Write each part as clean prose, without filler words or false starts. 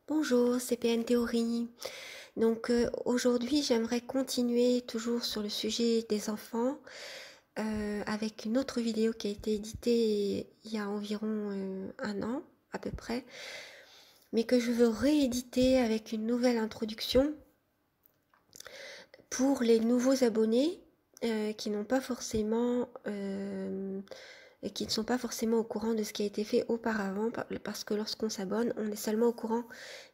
Bonjour, c'est PN Théorie. Aujourd'hui, j'aimerais continuer toujours sur le sujet des enfants avec une autre vidéo qui a été éditée il y a environ un an à peu près, mais que je veux rééditer avec une nouvelle introduction pour les nouveaux abonnés qui n'ont pas forcément et qui ne sont pas forcément au courant de ce qui a été fait auparavant, parce que lorsqu'on s'abonne, on est seulement au courant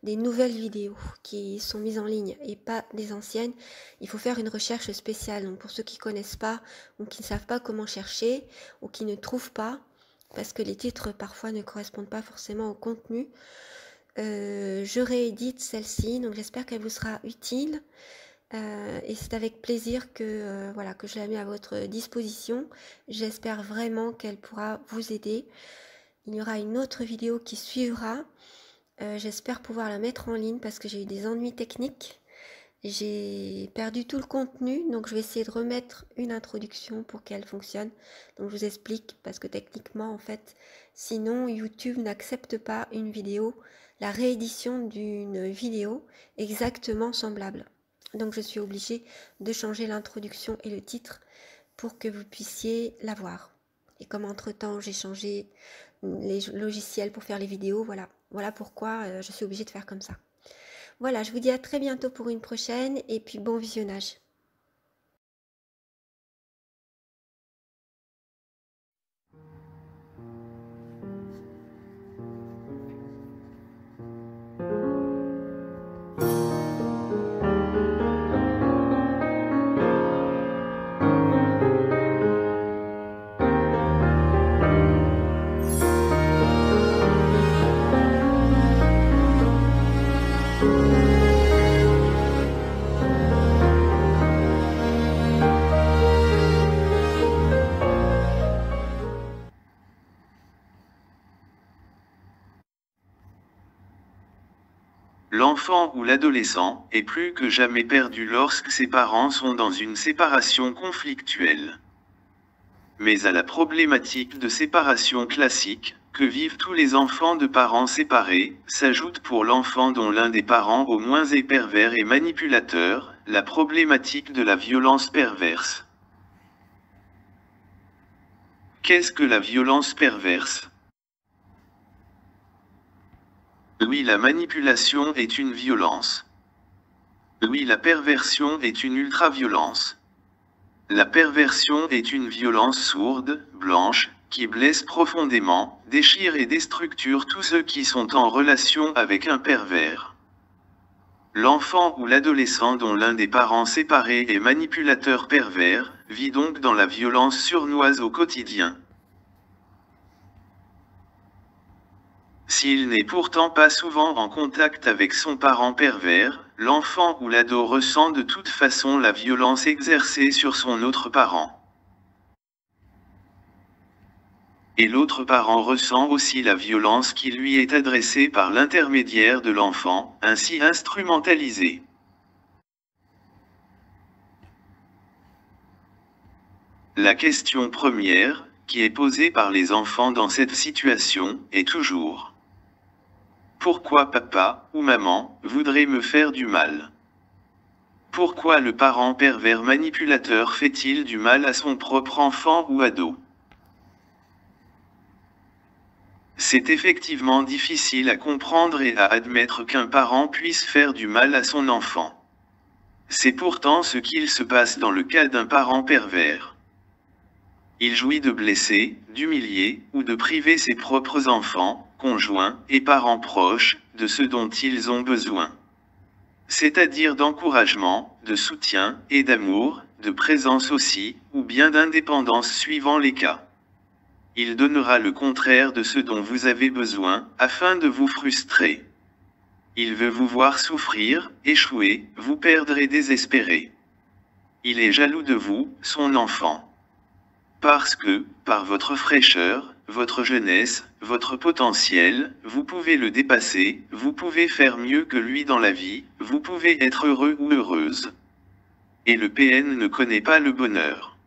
des nouvelles vidéos qui sont mises en ligne et pas des anciennes. Il faut faire une recherche spéciale. Donc pour ceux qui ne connaissent pas ou qui ne savent pas comment chercher ou qui ne trouvent pas, parce que les titres parfois ne correspondent pas forcément au contenu, je réédite celle-ci, donc j'espère qu'elle vous sera utile. Et c'est avec plaisir que, voilà, que je la mets à votre disposition. J'espère vraiment qu'elle pourra vous aider. Il y aura une autre vidéo qui suivra. J'espère pouvoir la mettre en ligne parce que j'ai eu des ennuis techniques. J'ai perdu tout le contenu, donc je vais essayer de remettre une introduction pour qu'elle fonctionne. Donc je vous explique, parce que techniquement, en fait, sinon YouTube n'accepte pas une vidéo, la réédition d'une vidéo exactement semblable. Donc je suis obligée de changer l'introduction et le titre pour que vous puissiez la voir. Et comme entre-temps j'ai changé les logiciels pour faire les vidéos, voilà pourquoi je suis obligée de faire comme ça. Voilà, je vous dis à très bientôt pour une prochaine et puis bon visionnage. L'enfant ou l'adolescent est plus que jamais perdu lorsque ses parents sont dans une séparation conflictuelle. Mais à la problématique de séparation classique, que vivent tous les enfants de parents séparés, s'ajoute pour l'enfant dont l'un des parents au moins est pervers et manipulateur, la problématique de la violence perverse. Qu'est-ce que la violence perverse ? Oui, la manipulation est une violence. Oui, la perversion est une ultra-violence. La perversion est une violence sourde, blanche, qui blesse profondément, déchire et déstructure tous ceux qui sont en relation avec un pervers. L'enfant ou l'adolescent dont l'un des parents séparés est manipulateur pervers, vit donc dans la violence sournoise au quotidien. S'il n'est pourtant pas souvent en contact avec son parent pervers, l'enfant ou l'ado ressent de toute façon la violence exercée sur son autre parent. Et l'autre parent ressent aussi la violence qui lui est adressée par l'intermédiaire de l'enfant, ainsi instrumentalisé. La question première, qui est posée par les enfants dans cette situation, est toujours: pourquoi papa ou maman voudrait me faire du mal? Pourquoi le parent pervers manipulateur fait-il du mal à son propre enfant ou ado? C'est effectivement difficile à comprendre et à admettre qu'un parent puisse faire du mal à son enfant. C'est pourtant ce qu'il se passe dans le cas d'un parent pervers. Il jouit de blesser, d'humilier, ou de priver ses propres enfants, conjoints et parents proches, de ce dont ils ont besoin. C'est-à-dire d'encouragement, de soutien, et d'amour, de présence aussi, ou bien d'indépendance suivant les cas. Il donnera le contraire de ce dont vous avez besoin, afin de vous frustrer. Il veut vous voir souffrir, échouer, vous perdre et désespérer. Il est jaloux de vous, son enfant. Parce que, par votre fraîcheur, votre jeunesse, votre potentiel, vous pouvez le dépasser, vous pouvez faire mieux que lui dans la vie, vous pouvez être heureux ou heureuse. Et le PN ne connaît pas le bonheur.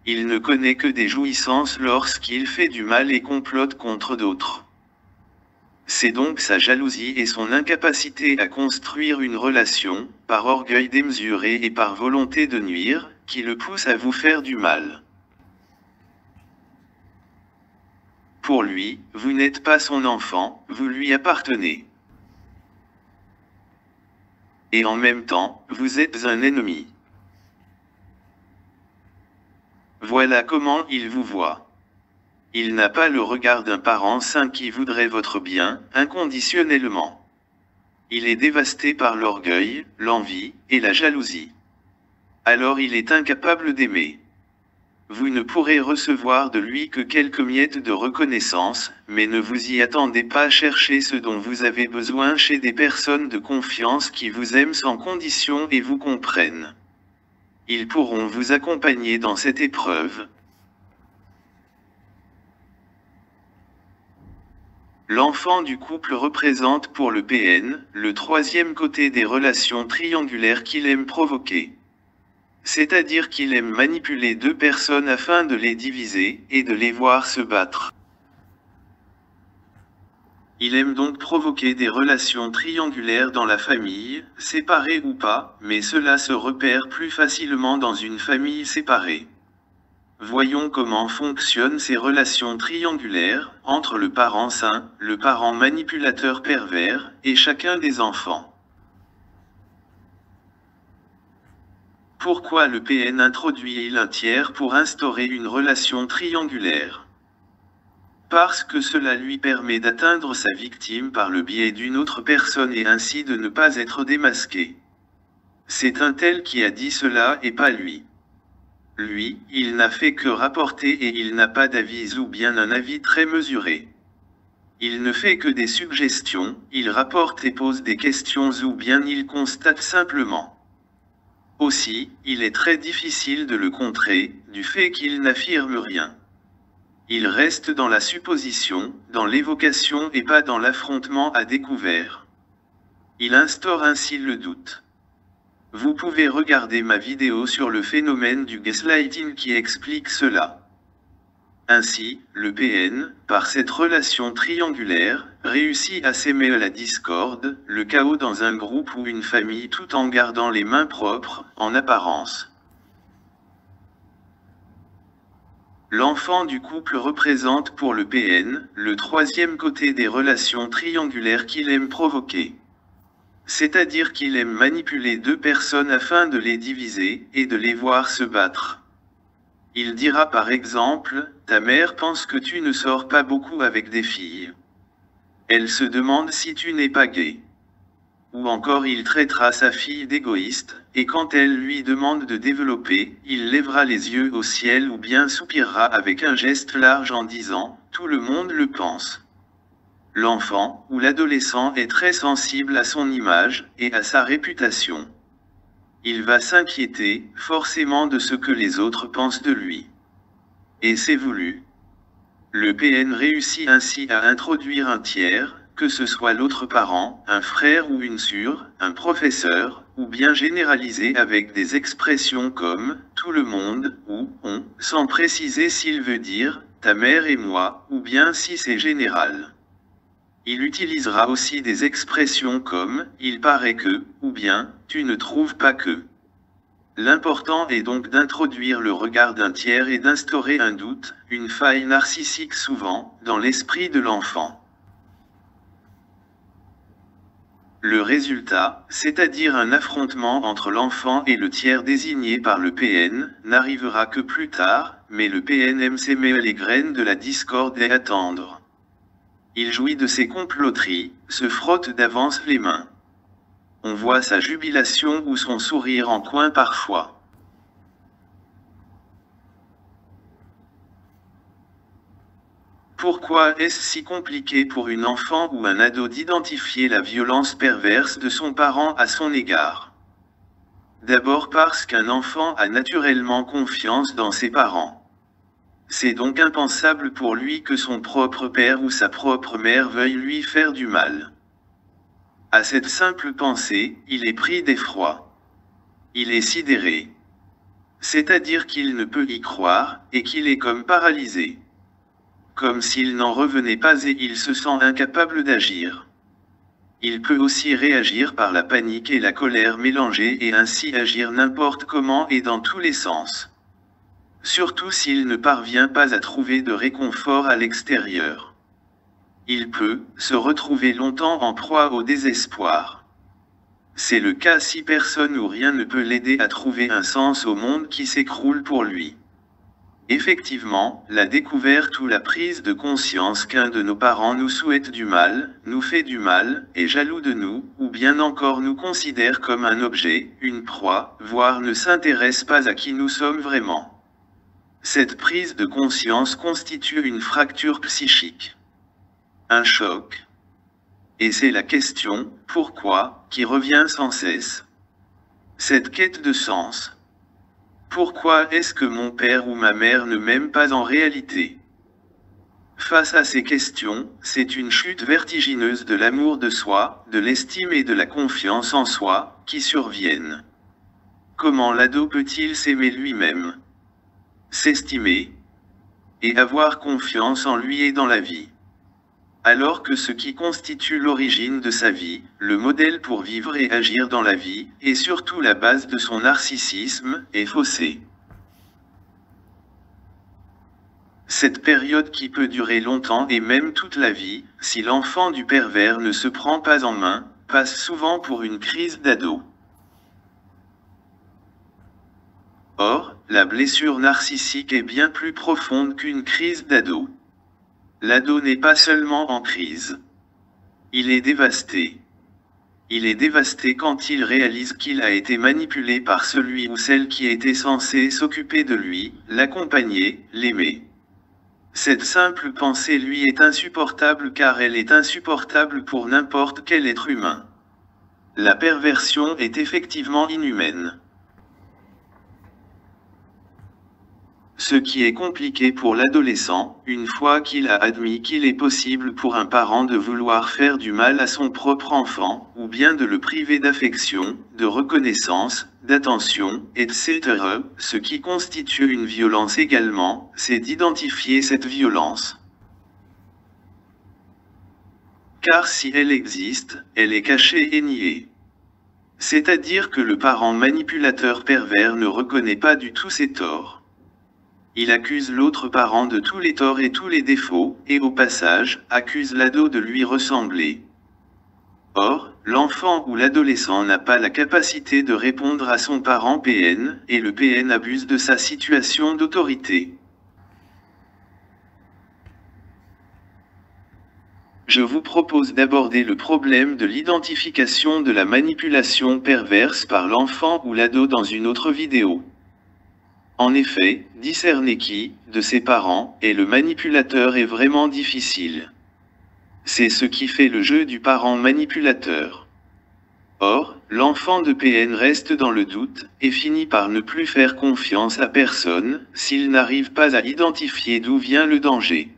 Il ne connaît que des jouissances lorsqu'il fait du mal et complote contre d'autres. C'est donc sa jalousie et son incapacité à construire une relation, par orgueil démesuré et par volonté de nuire, qui le poussent à vous faire du mal. Pour lui, vous n'êtes pas son enfant, vous lui appartenez. Et en même temps, vous êtes un ennemi. Voilà comment il vous voit. Il n'a pas le regard d'un parent saint qui voudrait votre bien, inconditionnellement. Il est dévasté par l'orgueil, l'envie, et la jalousie. Alors il est incapable d'aimer. Vous ne pourrez recevoir de lui que quelques miettes de reconnaissance, mais ne vous y attendez pas à chercher ce dont vous avez besoin chez des personnes de confiance qui vous aiment sans condition et vous comprennent. Ils pourront vous accompagner dans cette épreuve. L'enfant du couple représente pour le PN, le troisième côté des relations triangulaires qu'il aime provoquer. C'est-à-dire qu'il aime manipuler deux personnes afin de les diviser, et de les voir se battre. Il aime donc provoquer des relations triangulaires dans la famille, séparées ou pas, mais cela se repère plus facilement dans une famille séparée. Voyons comment fonctionnent ces relations triangulaires, entre le parent saint, le parent manipulateur pervers, et chacun des enfants. Pourquoi le PN introduit-il un tiers pour instaurer une relation triangulaire? Parce que cela lui permet d'atteindre sa victime par le biais d'une autre personne et ainsi de ne pas être démasqué. C'est un tel qui a dit cela et pas lui. Lui, il n'a fait que rapporter et il n'a pas d'avis ou bien un avis très mesuré. Il ne fait que des suggestions, il rapporte et pose des questions ou bien il constate simplement. Aussi, il est très difficile de le contrer, du fait qu'il n'affirme rien. Il reste dans la supposition, dans l'évocation et pas dans l'affrontement à découvert. Il instaure ainsi le doute. Vous pouvez regarder ma vidéo sur le phénomène du gaslighting qui explique cela. Ainsi, le PN, par cette relation triangulaire, réussit à s'aimer à la discorde, le chaos dans un groupe ou une famille tout en gardant les mains propres, en apparence. L'enfant du couple représente pour le PN, le troisième côté des relations triangulaires qu'il aime provoquer. C'est-à-dire qu'il aime manipuler deux personnes afin de les diviser, et de les voir se battre. Il dira par exemple, ta mère pense que tu ne sors pas beaucoup avec des filles. Elle se demande si tu n'es pas gay. Ou encore il traitera sa fille d'égoïste, et quand elle lui demande de développer, il lèvera les yeux au ciel ou bien soupirera avec un geste large en disant, tout le monde le pense. L'enfant, ou l'adolescent est très sensible à son image, et à sa réputation. Il va s'inquiéter, forcément de ce que les autres pensent de lui. Et c'est voulu. Le PN réussit ainsi à introduire un tiers, que ce soit l'autre parent, un frère ou une sœur, un professeur, ou bien généralisé avec des expressions comme « tout le monde » ou « on », sans préciser s'il veut dire « ta mère et moi » ou bien si c'est général. Il utilisera aussi des expressions comme « il paraît que » ou bien « tu ne trouves pas que ». L'important est donc d'introduire le regard d'un tiers et d'instaurer un doute, une faille narcissique souvent, dans l'esprit de l'enfant. Le résultat, c'est-à-dire un affrontement entre l'enfant et le tiers désigné par le PN, n'arrivera que plus tard, mais le PN aime s'aimer les graines de la discorde et attendre. Il jouit de ses comploteries, se frotte d'avance les mains. On voit sa jubilation ou son sourire en coin parfois. Pourquoi est-ce si compliqué pour une enfant ou un ado d'identifier la violence perverse de son parent à son égard? D'abord parce qu'un enfant a naturellement confiance dans ses parents. C'est donc impensable pour lui que son propre père ou sa propre mère veuille lui faire du mal. À cette simple pensée, il est pris d'effroi. Il est sidéré. C'est-à-dire qu'il ne peut y croire, et qu'il est comme paralysé. comme s'il n'en revenait pas et il se sent incapable d'agir. Il peut aussi réagir par la panique et la colère mélangées et ainsi agir n'importe comment et dans tous les sens. Surtout s'il ne parvient pas à trouver de réconfort à l'extérieur. Il peut se retrouver longtemps en proie au désespoir. C'est le cas si personne ou rien ne peut l'aider à trouver un sens au monde qui s'écroule pour lui. Effectivement, la découverte ou la prise de conscience qu'un de nos parents nous souhaite du mal, nous fait du mal, est jaloux de nous, ou bien encore nous considère comme un objet, une proie, voire ne s'intéresse pas à qui nous sommes vraiment. Cette prise de conscience constitue une fracture psychique. Un choc. Et c'est la question, pourquoi, qui revient sans cesse. Cette quête de sens. Pourquoi est-ce que mon père ou ma mère ne m'aiment pas en réalité? Face à ces questions, c'est une chute vertigineuse de l'amour de soi, de l'estime et de la confiance en soi, qui surviennent. Comment l'ado peut-il s'aimer lui-même? S'estimer et avoir confiance en lui et dans la vie. Alors que ce qui constitue l'origine de sa vie, le modèle pour vivre et agir dans la vie, et surtout la base de son narcissisme, est faussé. Cette période qui peut durer longtemps et même toute la vie, si l'enfant du pervers ne se prend pas en main, passe souvent pour une crise d'ado. Or, la blessure narcissique est bien plus profonde qu'une crise d'ado. L'ado n'est pas seulement en crise. Il est dévasté. Il est dévasté quand il réalise qu'il a été manipulé par celui ou celle qui était censé s'occuper de lui, l'accompagner, l'aimer. Cette simple pensée lui est insupportable car elle est insupportable pour n'importe quel être humain. La perversion est effectivement inhumaine. Ce qui est compliqué pour l'adolescent, une fois qu'il a admis qu'il est possible pour un parent de vouloir faire du mal à son propre enfant, ou bien de le priver d'affection, de reconnaissance, d'attention, etc., ce qui constitue une violence également, c'est d'identifier cette violence. Car si elle existe, elle est cachée et niée. C'est-à-dire que le parent manipulateur pervers ne reconnaît pas du tout ses torts. Il accuse l'autre parent de tous les torts et tous les défauts, et au passage, accuse l'ado de lui ressembler. Or, l'enfant ou l'adolescent n'a pas la capacité de répondre à son parent PN, et le PN abuse de sa situation d'autorité. Je vous propose d'aborder le problème de l'identification de la manipulation perverse par l'enfant ou l'ado dans une autre vidéo. En effet, discerner qui, de ses parents, est le manipulateur est vraiment difficile. C'est ce qui fait le jeu du parent manipulateur. Or, l'enfant de PN reste dans le doute, et finit par ne plus faire confiance à personne, s'il n'arrive pas à identifier d'où vient le danger.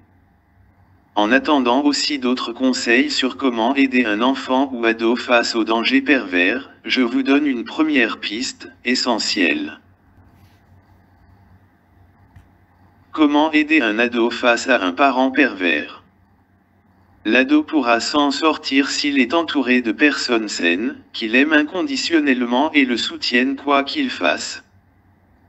En attendant aussi d'autres conseils sur comment aider un enfant ou ado face au danger pervers, je vous donne une première piste, essentielle. Comment aider un ado face à un parent pervers? L'ado pourra s'en sortir s'il est entouré de personnes saines, qui l'aiment inconditionnellement et le soutiennent quoi qu'il fasse.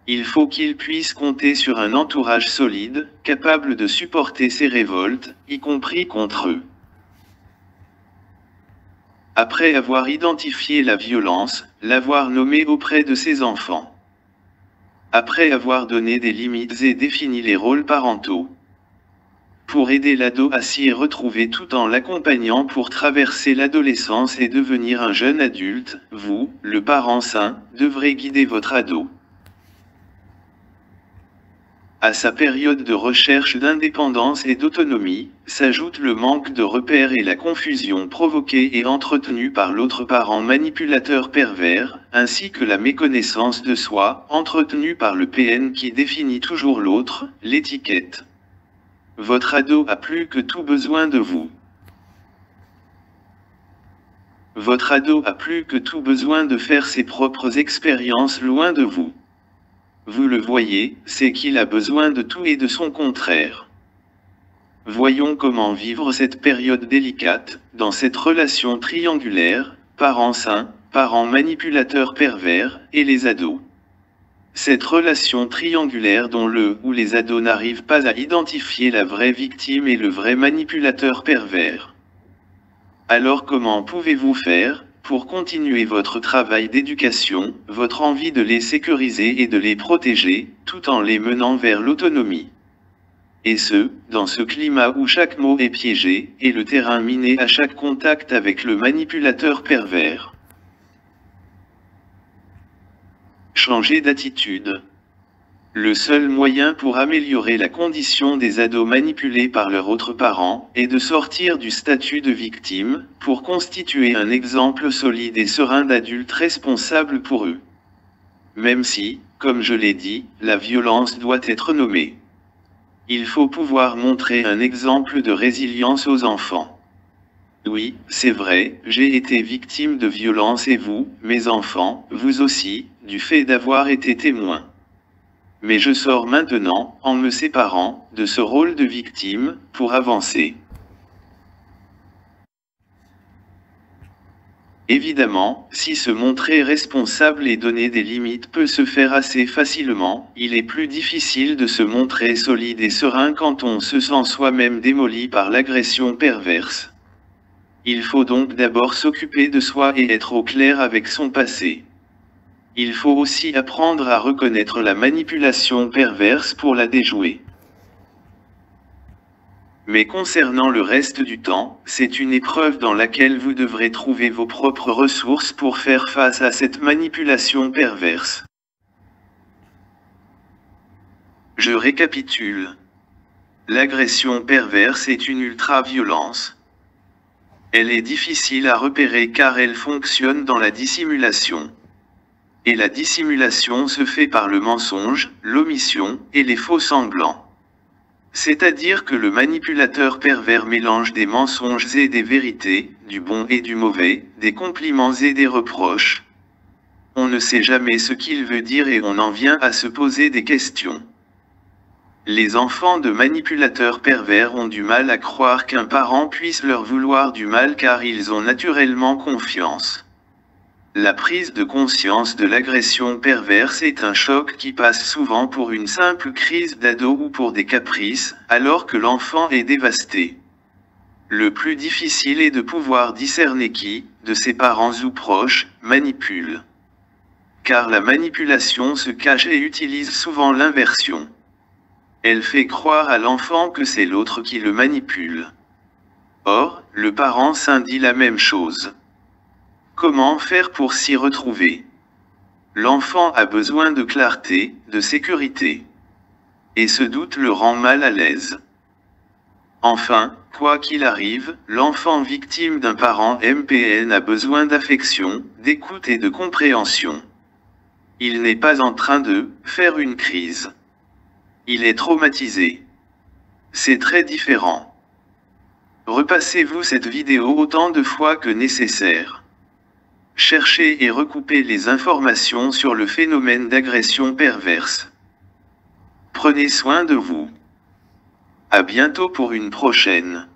Il faut qu'il puisse compter sur un entourage solide, capable de supporter ses révoltes, y compris contre eux. Après avoir identifié la violence, l'avoir nommée auprès de ses enfants. Après avoir donné des limites et défini les rôles parentaux. Pour aider l'ado à s'y retrouver tout en l'accompagnant pour traverser l'adolescence et devenir un jeune adulte, vous, le parent sain, devrez guider votre ado. À sa période de recherche d'indépendance et d'autonomie, s'ajoute le manque de repères et la confusion provoquée et entretenue par l'autre parent manipulateur pervers, ainsi que la méconnaissance de soi, entretenue par le PN qui définit toujours l'autre, l'étiquette. Votre ado a plus que tout besoin de vous. Votre ado a plus que tout besoin de faire ses propres expériences loin de vous. Vous le voyez, c'est qu'il a besoin de tout et de son contraire. voyons comment vivre cette période délicate, dans cette relation triangulaire, parents sains, parents manipulateurs pervers, et les ados. Cette relation triangulaire dont le ou les ados n'arrivent pas à identifier la vraie victime et le vrai manipulateur pervers. Alors comment pouvez-vous faire, pour continuer votre travail d'éducation, votre envie de les sécuriser et de les protéger, tout en les menant vers l'autonomie? Et ce, dans ce climat où chaque mot est piégé, et le terrain miné à chaque contact avec le manipulateur pervers. Changer d'attitude. Le seul moyen pour améliorer la condition des ados manipulés par leurs autres parents est de sortir du statut de victime, pour constituer un exemple solide et serein d'adulte responsable pour eux. Même si, comme je l'ai dit, la violence doit être nommée. Il faut pouvoir montrer un exemple de résilience aux enfants. Oui, c'est vrai, j'ai été victime de violence et vous, mes enfants, vous aussi, du fait d'avoir été témoin. Mais je sors maintenant, en me séparant, de ce rôle de victime, pour avancer. Évidemment, si se montrer responsable et donner des limites peut se faire assez facilement, il est plus difficile de se montrer solide et serein quand on se sent soi-même démoli par l'agression perverse. Il faut donc d'abord s'occuper de soi et être au clair avec son passé. Il faut aussi apprendre à reconnaître la manipulation perverse pour la déjouer. Mais concernant le reste du temps, c'est une épreuve dans laquelle vous devrez trouver vos propres ressources pour faire face à cette manipulation perverse. Je récapitule. L'agression perverse est une ultra-violence. Elle est difficile à repérer car elle fonctionne dans la dissimulation. Et la dissimulation se fait par le mensonge, l'omission, et les faux semblants. C'est-à-dire que le manipulateur pervers mélange des mensonges et des vérités, du bon et du mauvais, des compliments et des reproches. On ne sait jamais ce qu'il veut dire et on en vient à se poser des questions. Les enfants de manipulateurs pervers ont du mal à croire qu'un parent puisse leur vouloir du mal car ils ont naturellement confiance. La prise de conscience de l'agression perverse est un choc qui passe souvent pour une simple crise d'ado ou pour des caprices, alors que l'enfant est dévasté. Le plus difficile est de pouvoir discerner qui, de ses parents ou proches, manipule. Car la manipulation se cache et utilise souvent l'inversion. Elle fait croire à l'enfant que c'est l'autre qui le manipule. Or, le parent sain dit la même chose. Comment faire pour s'y retrouver? L'enfant a besoin de clarté, de sécurité. Et ce doute le rend mal à l'aise. Enfin, quoi qu'il arrive, l'enfant victime d'un parent MPN a besoin d'affection, d'écoute et de compréhension. Il n'est pas en train de faire une crise. Il est traumatisé. C'est très différent. Repassez-vous cette vidéo autant de fois que nécessaire. Cherchez et recoupez les informations sur le phénomène d'agression perverse. Prenez soin de vous. À bientôt pour une prochaine.